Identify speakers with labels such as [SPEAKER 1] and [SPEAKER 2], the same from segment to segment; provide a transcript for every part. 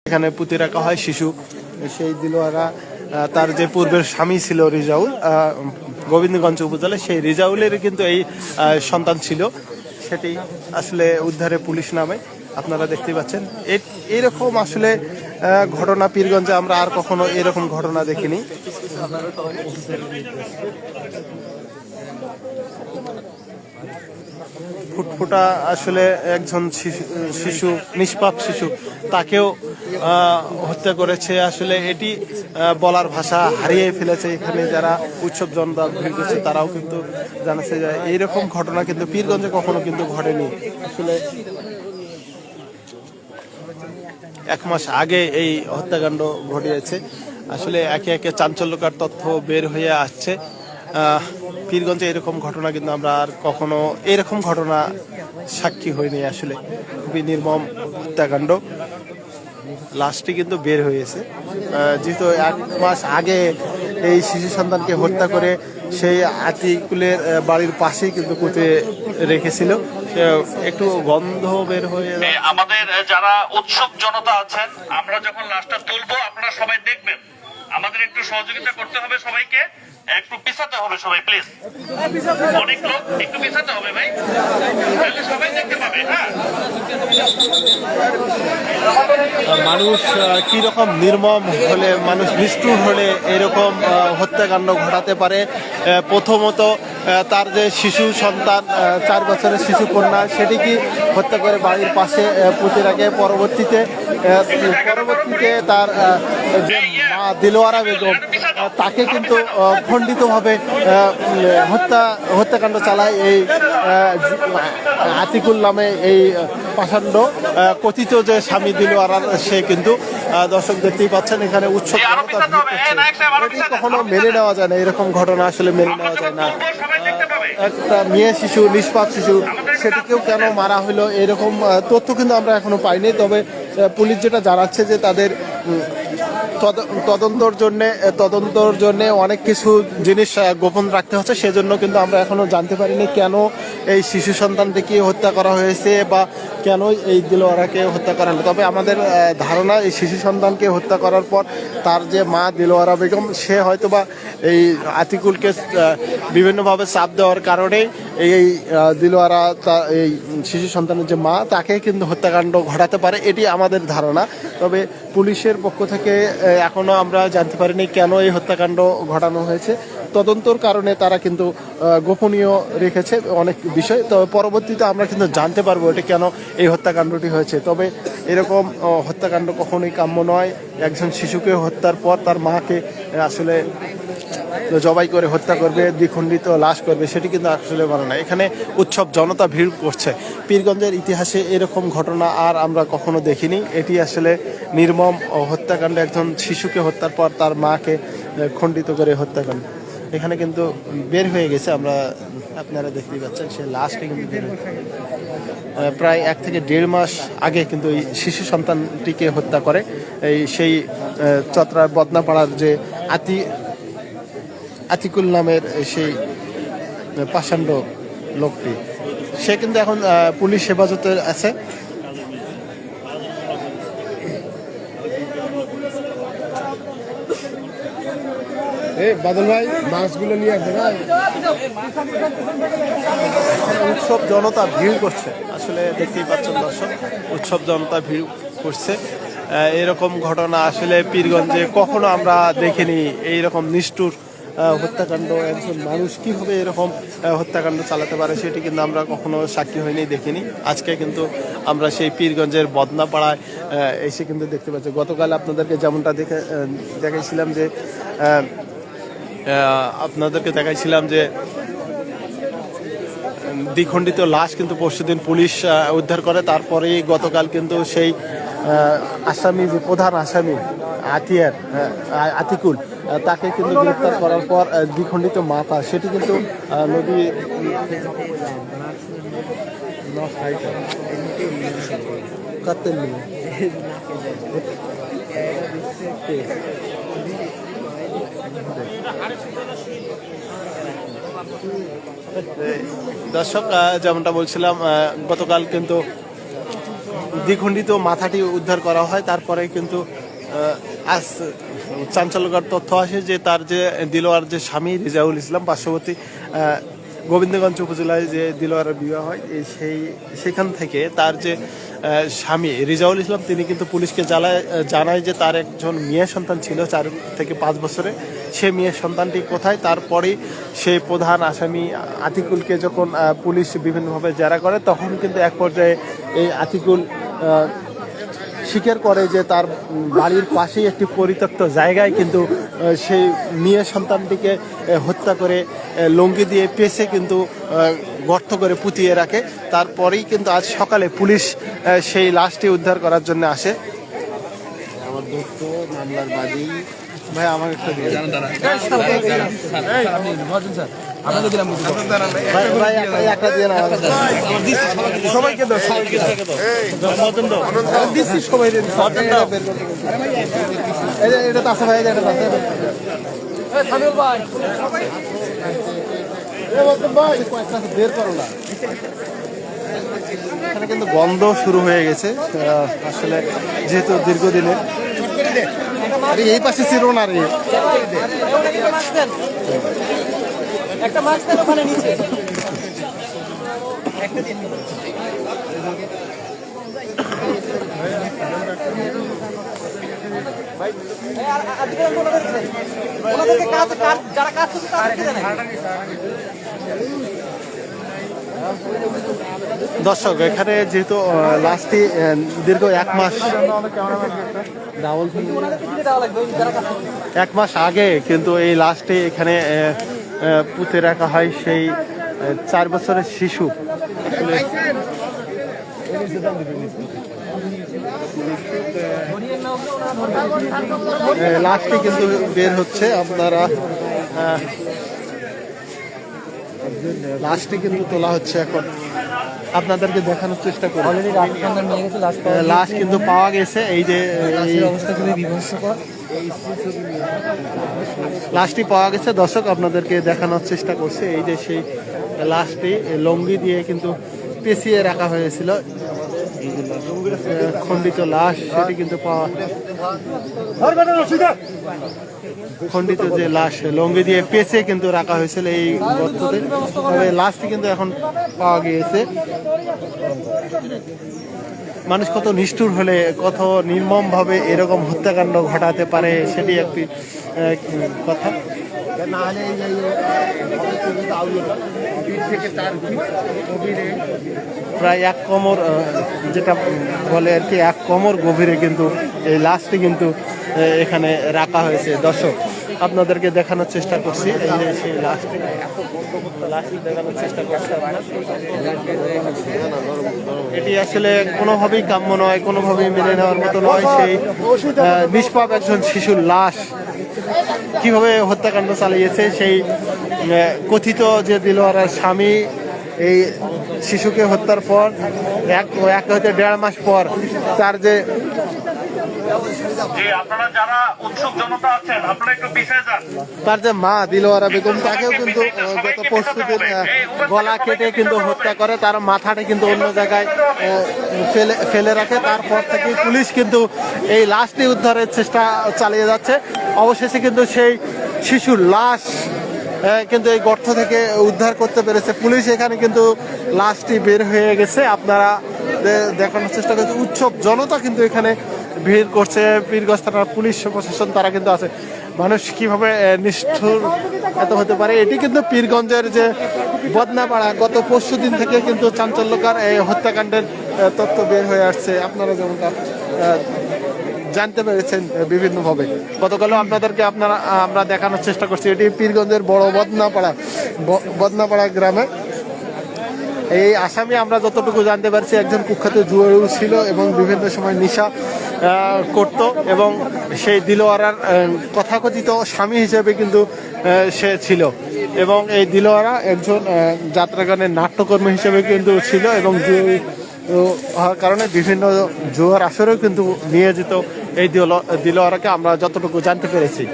[SPEAKER 1] এখানে পুঁতে রাখা হয় শিশু। সেই দিলোয়ারা তার যে পূর্বের স্বামী ছিল রিজাউল, গোবিন্দগঞ্জ উপজেলায়, সেই রিজাউলের কিন্তু এই সন্তান ছিল। সেটি আসলে উদ্ধারে পুলিশ নামে, আপনারা দেখতে পাচ্ছেন। এইরকম আসলে ঘটনা পীরগঞ্জে আমরা আর কখনো এরকম ঘটনা দেখিনি। ফুটফুটা আসলে একজন শিশু, নিষ্পাপ শিশু, তাকেও হত্যা করেছে। আসলে এটি বলার ভাষা হারিয়ে ফেলেছে। এখানে যারা উৎসব জনতা ভিড় করছে তারাও কিন্তু জানাচ্ছে যে এইরকম ঘটনা কিন্তু পীরগঞ্জে কখনো কিন্তু ঘটেনি। আসলে 1 মাস আগে এই হত্যাকাণ্ড ঘটিয়েছে। আসলে একে একে চাঞ্চল্যকর তথ্য বের হয়ে আসছে। পীরগঞ্জে এরকম ঘটনা কিন্তু আমরা আর কখনো এরকম ঘটনা সাক্ষী হইনি। আসলে খুবই নির্মম হত্যাকাণ্ড। লাশটি কিন্তু বের হয়েছে, যেহেতু 1 মাস আগে এই শিশু সন্তানকে হত্যা করে সেই আতিকুলের বাড়ির পাশেই কিন্তু পুঁতে রেখেছিল। একটু গন্ধ বের হয়ে,
[SPEAKER 2] আমাদের যারা উৎসব জনতা আছেন, আমরা যখন লাশটা তুলবো আপনারা সবাই দেখবেন, আমাদের একটু সহযোগিতা করতে হবে, সবাইকে একটু পিছাতে হবে, সবাই প্লিজ, অনেক লোক একটু পিছাতে হবে ভাই, তাহলে সবাই দেখতে পাবে। হ্যাঁ,
[SPEAKER 1] মানুষ কি রকম নির্মম হলে, মানুষ নিষ্ঠুর হলে এরকম হত্যাকাণ্ড ঘটাতে পারে। প্রথমত তার যে শিশু সন্তান, 4 বছরের শিশু কন্যা, সেটিকে হত্যা করে বাড়ির পাশে পুঁতে রাখে। পরবর্তীতে তার যে মা দিলোয়ারা বেগম, তাকে কিন্তু খণ্ডিতভাবে হত্যাকাণ্ড চালায় এই আতিকুল নামে এই পাষণ্ড কথিত যে স্বামী দিলোয়ারার। সে কিন্তু দর্শক দেখতেই পাচ্ছেন এখানে উৎসব কখনো মেনে নেওয়া যায় না। এরকম ঘটনা আসলে মেনে নেওয়া যায় না। একটা মেয়ে শিশু, নিষ্পাপ শিশু, সেটিকেও কেন মারা হলো এরকম তথ্য কিন্তু আমরা এখনো পাইনি। তবে পুলিশ যেটা জানাচ্ছে যে তাদের তদন্তর জন্য অনেক কিছু জিনিস গোপন রাখতে হচ্ছে। সেজন্য কিন্তু আমরা এখনো জানতে পারিনি কেন এই শিশু সন্তানটিকে হত্যা করা হয়েছে বা কেন এই দিলোয়ারাকে হত্যা করা হলো। তবে আমাদের ধারণা, এই শিশু সন্তানকে হত্যা করার পর তার যে মা দিলোয়ারা বেগম, সে হয়তোবা এই আতিকুলকে বিভিন্নভাবে চাপ দেওয়ার কারণে এই দিলোয়ারা, এই শিশু সন্তানের যে মা, তাকে কিন্তু হত্যাকাণ্ড ঘটাতে পারে, এটি আমাদের ধারণা। তবে পুলিশের পক্ষ থেকে এখনো আমরা জানতে পারিনি কেন এই হত্যাকাণ্ড ঘটানো হয়েছে। তদন্তর কারণে তারা কিন্তু গোপনীয় রেখেছে অনেক বিষয়। তবে পরবর্তীতে আমরা কিন্তু জানতে পারবো এটা কেন এই হত্যাকাণ্ডটি হয়েছে। তবে এরকম হত্যাকাণ্ড কখনোই কাম্য নয়। একজন শিশুকে হত্যার পর তার মাকে আসলে জবাই করে হত্যা করবে, দ্বিখণ্ডিত লাশ করবে, সেটি কিন্তু আসলে মানে না। এখানে উৎসব জনতা ভিড় করছে। পীরগঞ্জের ইতিহাসে এরকম ঘটনা আর আমরা কখনো দেখিনি। এটি আসলে নির্মম হত্যাকাণ্ড। একজন শিশুকে হত্যার পর তার মাকে খণ্ডিত করে হত্যাকাণ্ড। এখানে কিন্তু বের হয়ে গেছে, আপনারা দেখতেই পাচ্ছেন সে লাশটি কিন্তু বের প্রায় 1 থেকে 1.5 মাস আগে কিন্তু এই শিশু সন্তানটিকে হত্যা করে সেই চতরার বদনাপাড়ার যে আতিকুল নামের সেই পাষণ্ড লোকটি। সে কিন্তু এখন পুলিশ হেফাজতে আছে।
[SPEAKER 3] বাদল ভাই, মাছগুলো নিয়ে আসবে না।
[SPEAKER 1] উৎসব জনতা ভিড় করছে, আসলে দেখতেই পাচ্ছেন দর্শক, উৎসব জনতা ভিড় করছে। এরকম ঘটনা আসলে পীরগঞ্জে কখনো আমরা দেখিনি। এইরকম নিষ্ঠুর হত্যাকাণ্ড, একজন মানুষ কিভাবে এরকম হত্যাকাণ্ড চালাতে পারে সেটি কিন্তু আমরা কখনো সাক্ষী হয়নি, দেখিনি। আজকে কিন্তু আমরা সেই পীরগঞ্জের বদনাপাড়ায় এসে কিন্তু দেখতে পাচ্ছি। গতকাল আপনাদেরকে যেমনটা দেখাইছিলাম যে দ্বিখণ্ডিত লাশ কিন্তু পরশুদিন পুলিশ উদ্ধার করে। তারপরেই গতকাল কিন্তু সেই আসামি, যে প্রধান আসামি আতিকুল, তাকে কিন্তু গ্রেপ্তার করার পর দ্বিখণ্ডিত মাথা, সেটি কিন্তু নদী দর্শক যেমনটা বলছিলাম, গতকাল কিন্তু দ্বিখণ্ডিত মাথাটি উদ্ধার করা হয়। তারপরে কিন্তু আজ চাঞ্চল্যকর তথ্য আসে যে তার যে দিলোয়ার যে স্বামী রেজাউল ইসলাম পার্শ্ববর্তী গোবিন্দগঞ্জ উপজেলায় যে দিলোয়ারের বিবাহ হয় সেখান থেকে তার যে স্বামী রেজাউল ইসলাম তিনি কিন্তু পুলিশকে জানায় যে তার একজন মেয়ে সন্তান ছিল 4 থেকে 5 বছরে। সে মেয়ের সন্তানটি কোথায়, তারপরে সেই প্রধান আসামি আতিকুলকে যখন পুলিশ বিভিন্নভাবে জেরা করে তখন কিন্তু এক পর্যায়ে এই আতিকুল স্বীকার করে যে তার বাড়ির পাশেই একটি পরিত্যক্ত জায়গায় কিন্তু সেই মেয়ে সন্তানটিকে হত্যা করে লুঙ্গি দিয়ে পেঁচে কিন্তু গর্ত করে পুঁতিয়ে রাখে। তারপরেই কিন্তু আজ সকালে পুলিশ সেই লাশটি উদ্ধার করার জন্য আসে।
[SPEAKER 3] আমার দোস্ত মামলার বাদী ভাই আমার একটা দিয়ে
[SPEAKER 1] একটা দিয়ে না সবাইকে দাও, দিচ্ছি সবাই এটা তো আছে ভাই, এটা আছে বের করো না। এখানে কিন্তু বন্ধ শুরু হয়ে গেছে আসলে যেহেতু দীর্ঘদিনের। আরে এই পাশে ছিল না রে,
[SPEAKER 4] একটা মাছ তেল ওখানে নিচে যারা কাজ করছে তাদেরকে দেন।
[SPEAKER 1] দর্শক এখানে যেহেতু লাস্টটি দীর্ঘ 1 মাস 1 মাস আগে কিন্তু এই লাস্টে এখানে পুঁতে রাখা হয় সেই 4 বছরের শিশু। লাস্টটি কিন্তু বের হচ্ছে, আপনারা লাস্টটি কিন্তু তোলা হচ্ছে এখন আপনাদেরকে দেখানোর চেষ্টা করি। লাশ কিন্তু পাওয়া গেছে, এই যে
[SPEAKER 4] অবস্থা খুবই বিভৎসকর।
[SPEAKER 1] লাশটি পাওয়া গেছে দর্শক, আপনাদেরকে দেখানোর চেষ্টা করছে। এই যে সেই লাশটি লুঙ্গি দিয়ে কিন্তু পেঁচিয়ে রাখা হয়েছিল, খণ্ডিত লাশ সেটি কিন্তু পাওয়া, খণ্ডিত যে লাশ লুঙ্গি দিয়ে পেঁচে কিন্তু রাখা হয়েছিল এই গর্ততে। তবে লাশটি কিন্তু এখন পাওয়া গিয়েছে। মানুষ কত নিষ্ঠুর হলে কত নির্মমভাবে এরকম হত্যাকাণ্ড ঘটাতে পারে সেটি একটি কথা। প্রায় 1 কোমর, যেটা বলে আর কি 1 কোমর গভীরে কিন্তু এই লাশটি কিন্তু এখানে রাখা হয়েছে। দর্শক আপনাদেরকে দেখানোর চেষ্টা করছি, এই যে সেই লাশটি দেখানোর চেষ্টা করছি। এটি আসলে কোনোভাবেই কাম্য নয়, কোনোভাবেই মেনে নেওয়ার মতো নয়। সেই নিষ্পাপ একজন শিশুর লাশ কিভাবে হত্যাকাণ্ড চালিয়েছে সেই কথিত যে দিলোয়ারার স্বামী এই শিশুকে হত্যার পর 1 হতে 1.5 মাস পর তার যে
[SPEAKER 2] আপনারা যারা উৎসুক জনতা আছেন আপনারা একটু পিছিয়ে যান।
[SPEAKER 1] তার যে মা দিলোয়ারা বেগম তাকেও কিন্তু গত পরশুদিন গলা কেটে কিন্তু হত্যা করে, তার মাথাটা কিন্তু অন্য জায়গায় ফেলে রাখে। তারপর থেকে পুলিশ কিন্তু এই লাশটি উদ্ধারের চেষ্টা চালিয়ে যাচ্ছে। অবশেষে কিন্তু সেই শিশুর লাশ কিন্তু এই গর্ত থেকে উদ্ধার করতে পেরেছে পুলিশ। এখানে কিন্তু লাশটি বের হয়ে গেছে, আপনারা দেখানোর চেষ্টা করছে। উৎসব জনতা কিন্তু এখানে ভিড় করছে, পীরগঞ্জ থানার পুলিশ প্রশাসন তারা কিন্তু আছে। মানুষ কিভাবে নিষ্ঠুর এত হতে পারে, এটি কিন্তু পীরগঞ্জের যে বদনাপাড়া গত পরশুদিন থেকে কিন্তু চাঞ্চল্যকর এই হত্যাকাণ্ডের তথ্য বের হয়ে আসছে। আপনারা যেমনটা জানতে পেরেছেন বিভিন্নভাবে। গতকালও আপনাদেরকে আমরা দেখানোর চেষ্টা করছি, এটি পীরগঞ্জের বড় বদনাপাড়া গ্রামে। এই আসামি আমরা যতটুকু জানতে পারছি একজন কুখ্যাত জুয়ারু ছিল এবং বিভিন্ন সময় নেশা করত, এবং সেই দিলোয়ারার তথাকথিত স্বামী হিসেবে কিন্তু সে ছিল। এবং এই দিলোয়ারা একজন যাত্রাগানের নাট্যকর্মী হিসেবে কিন্তু ছিল, এবং হওয়ার কারণে বিভিন্ন জুয়ার আসরেও কিন্তু নিয়ে যেত এই দিলোয়ারাকে, আমরা যতটুকু জানতে পেরেছি।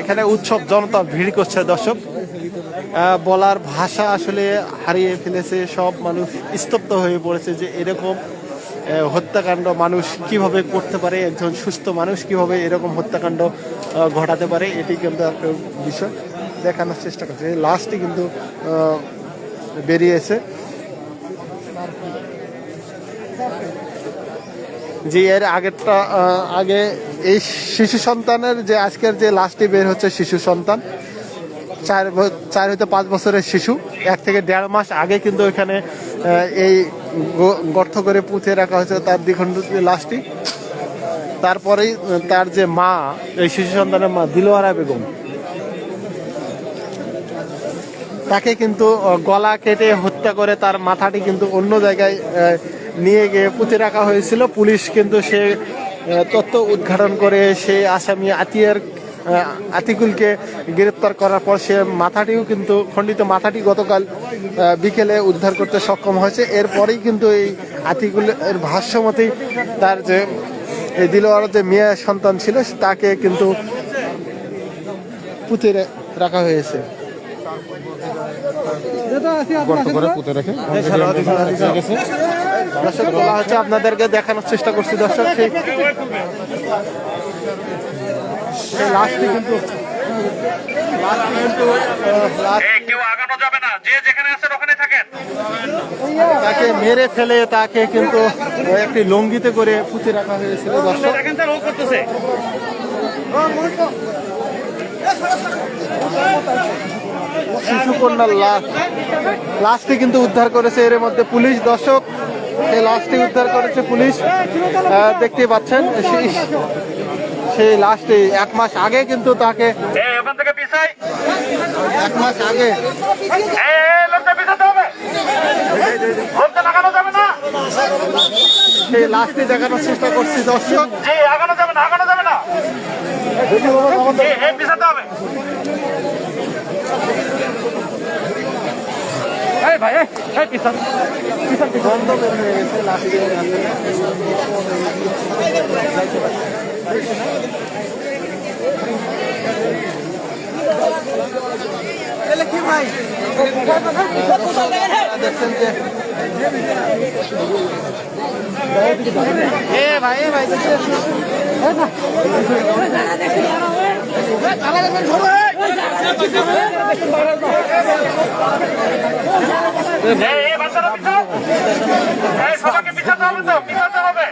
[SPEAKER 1] এখানে উৎসব জনতা ভিড় করছে দর্শক। বলার ভাষা আসলে হারিয়ে ফেলেছে, সব মানুষ স্তব্ধ হয়ে পড়েছে যে এরকম হত্যাকাণ্ড মানুষ কিভাবে করতে পারে, একজন সুস্থ মানুষ কিভাবে এরকম হত্যাকাণ্ড ঘটাতে পারে, এটি কিন্তু একটা বিষয় দেখানোর চেষ্টা করছে। লাস্টে কিন্তু বেরিয়েছে যে এর আগেরটা আগে এই শিশু সন্তানের যে আজকের যে লাস্টে বের হচ্ছে শিশু সন্তান 4 হইতে 5 বছরের শিশু, 1 থেকে 1.5 মাস আগে কিন্তু এখানে এই গর্ত করে পুঁতে রাখা হয়েছে তার দ্বিখণ্ড লাশটি। তারপরেই তার যে মা, এই শিশু সন্তানের মা দিলওয়ারা বেগম, তাকে কিন্তু গলা কেটে হত্যা করে তার মাথাটি কিন্তু অন্য জায়গায় নিয়ে গিয়ে পুঁতে রাখা হয়েছিল। পুলিশ কিন্তু সে তথ্য উদ্ঘাটন করে সেই আসামি আতিকুলকে গ্রেপ্তার করার পর সে মাথাটিও কিন্তু খণ্ডিত মাথাটি গতকাল বিকেলে উদ্ধার করতে সক্ষম হয়েছে। এরপরেই কিন্তু এই আতিকুলের ভাষ্যমতেই তার যে এই দিলওয়ার যে মেয়ে সন্তান ছিল তাকে কিন্তু পুঁতে রাখা হয়েছে। দর্শক বলা হচ্ছে, আপনাদেরকে দেখানোর চেষ্টা করছি দর্শক,
[SPEAKER 2] কেউ আগানো যাবে না, যে যেখানে আছেন ওখানে থাকেন।
[SPEAKER 1] তাকে মেরে ফেলে তাকে কিন্তু একটি লঙ্গিতে করে পুঁতে রাখা হয়েছিল দর্শক। শিশুকন্যার লাশটি কিন্তু উদ্ধার করেছে এর মধ্যে পুলিশ দর্শক। সেই লাশটি উদ্ধার করেছে পুলিশ, দেখতে পাচ্ছেন। সেই লাশটি 1 মাস আগে কিন্তু তাকে,
[SPEAKER 2] ওখান থেকে পিছাই,
[SPEAKER 1] 1 মাস আগে সেই লাশটি দেখানোর চেষ্টা করছি দর্শক।
[SPEAKER 2] আগানো যাবে না, আগানো যাবে না, পিছাতে হবে।
[SPEAKER 1] গন্ধ বের হয়ে গেছে লাশটি। দেখছেন যে ভাই
[SPEAKER 2] সবাইকে পিছাতে হবে, তো পিছাতে হবে।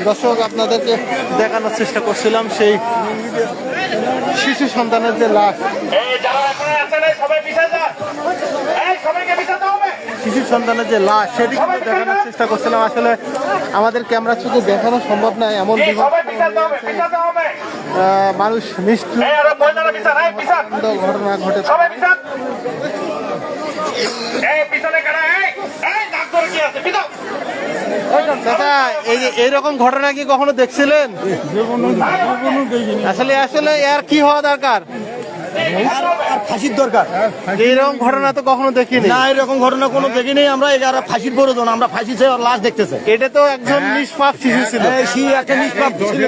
[SPEAKER 1] দর্শক আপনাদেরকে দেখানোর চেষ্টা করছিলাম সেই শিশু সন্তানের যে লাশ, শিশু সন্তানের যে লাশ সেটি দেখানোর চেষ্টা করছিলাম। আসলে আমাদের ক্যামেরা চোখে দেখানো সম্ভব নয়, এমন মানুষ নিষ্ঠুর ঘটনা ঘটে। দাদা, এই যে এইরকম ঘটনা কি কখনো দেখছিলেন? আসলে এর কি হওয়া দরকার?
[SPEAKER 5] ফাঁসির দরকার।
[SPEAKER 1] এইরকম ঘটনা তো কখনো দেখিনি।
[SPEAKER 5] না, এরকম ঘটনা কোনো দেখিনি আমরা। এরা ফাঁসির প্রয়োজন, আমরা ফাঁসি চেয়ে লাশ দেখতেছে।
[SPEAKER 1] এটা তো একজন নিষ্পাপ শিশু ছিল।
[SPEAKER 5] একটা নিষ্পাপ ছেলে।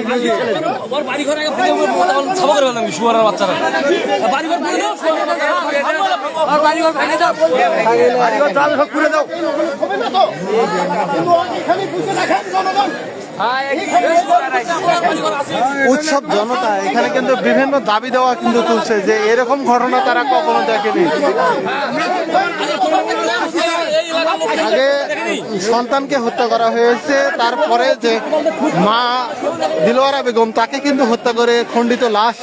[SPEAKER 1] উৎসব জনতা এখানে কিন্তু বিভিন্ন দাবি দেওয়া কিন্তু তুলছে যে এরকম ঘটনা তারা কখনো দেখেনি। আগে সন্তানকে হত্যা করা হয়েছে, তারপরে যে মা দিলওয়ারা বেগম তাকে কিন্তু হত্যা করে খণ্ডিত লাশ,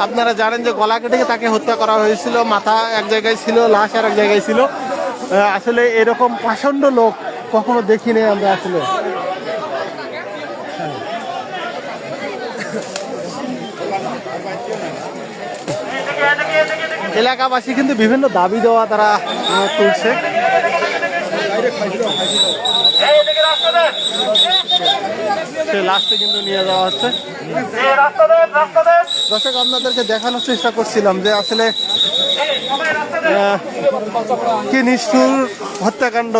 [SPEAKER 1] আপনারা জানেন যে গলা কেটে তাকে হত্যা করা হয়েছিল, মাথা এক জায়গায় ছিল, লাশ আর এক জায়গায় ছিল। আসলে এরকম পাষণ্ড লোক কখনো দেখিনি আমরা। আসলে এলাকাবাসী কিন্তু বিভিন্ন দাবি দেওয়া তারা তুলছে। সে লাস্টে কিন্তু নিয়ে যাওয়া হচ্ছে। দর্শক আপনাদেরকে দেখানোর চেষ্টা করছিলাম যে আসলে কি নিষ্ঠুর হত্যাকাণ্ড,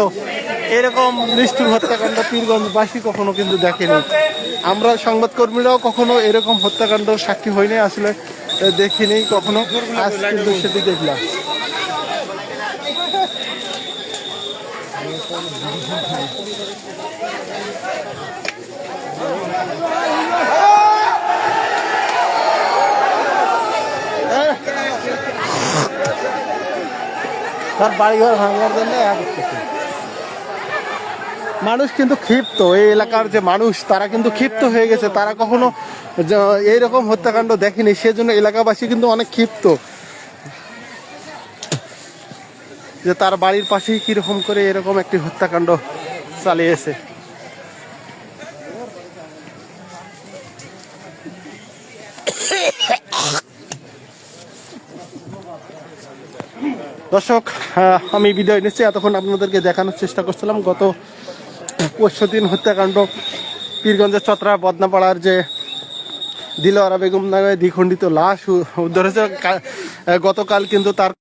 [SPEAKER 1] এরকম নিষ্ঠুর হত্যাকাণ্ড পীরগঞ্জবাসী কখনো কিন্তু দেখেনি। আমরা সংবাদকর্মীরাও কখনো এরকম হত্যাকাণ্ড সাক্ষী হইনি, আসলে দেখিনি কখনো, আজ কিন্তু সেটি দেখলাম। তার বাড়িঘর ভাঙার জন্য মানুষ কিন্তু ক্ষিপ্ত, এই এলাকার যে মানুষ তারা কিন্তু ক্ষিপ্ত হয়ে গেছে, তারা কখনো এইরকম হত্যাকাণ্ড দেখেনি, সেজন্য এলাকাবাসী কিন্তু অনেক ক্ষিপ্ত যে তার বাড়ির পাশেই কিরকম করে এরকম একটি হত্যাকাণ্ড চালিয়েছে। দর্শক আমি বিদায় নিচ্ছি। এতক্ষণ আপনাদেরকে দেখানোর চেষ্টা করছিলাম গত ৫০ দিন হত্যাকাণ্ড পীরগঞ্জের চতরা বদনাপাড়ার যে দিলওয়ারা বেগম নামে দ্বিখণ্ডিত লাশ উদ্ধার হয়েছে। গতকাল কিন্তু তার